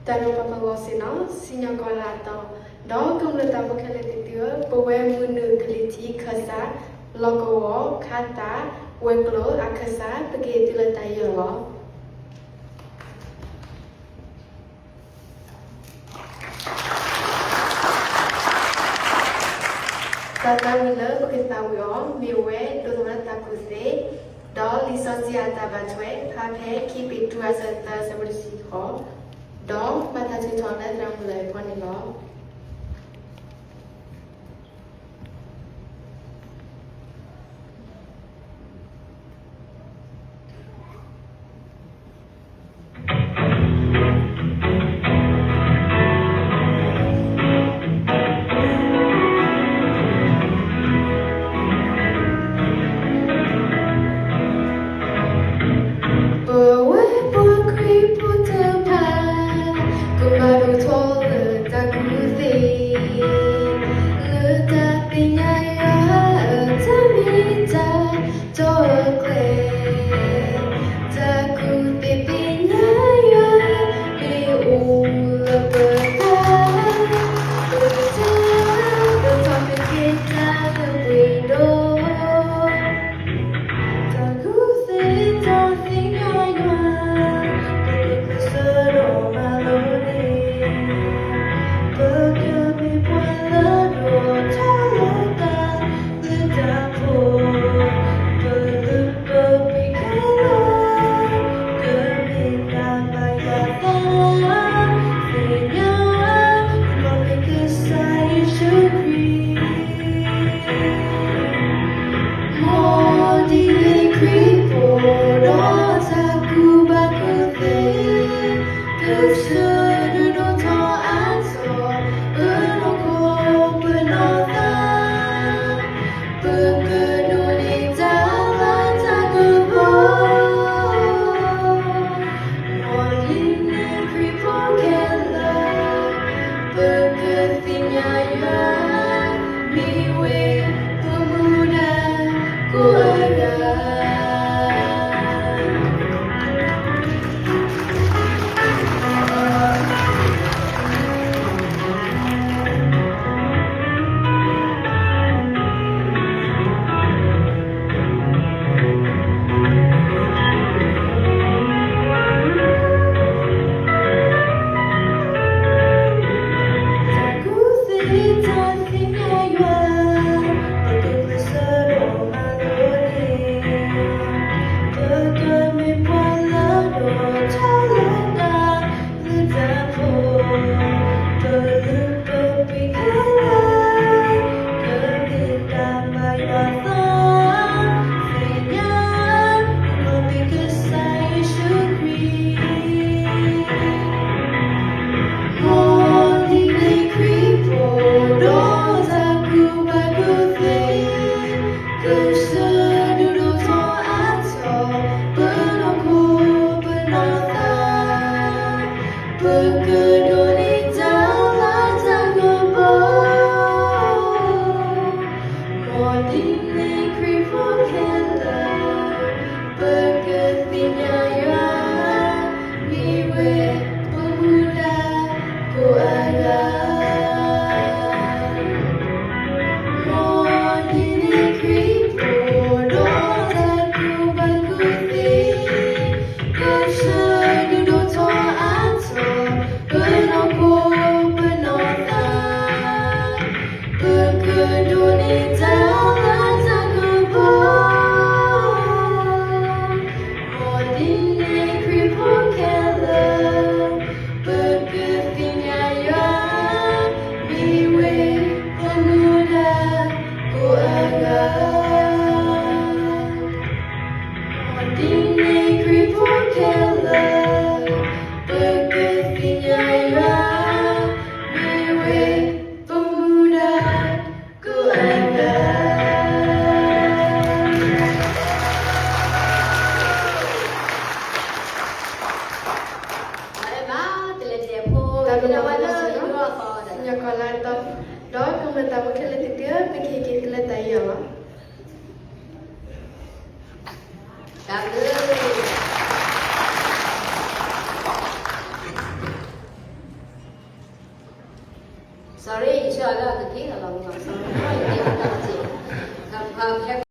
Tano papagosino, signor Golato, do come la tavo che le titio, poe munu gliti casa, logo, kata, weglo, a casa, perché ti la tagliolo. Tata wile, perché tawio, miwe, dodonata così, do licenziata batue, pape, keep it to as a sabrisico. Đó, ba ta chỉ chọn lại rằng lời quan điểm đó. sorry 你需要那个给了吧？我告诉你，我一定要了解。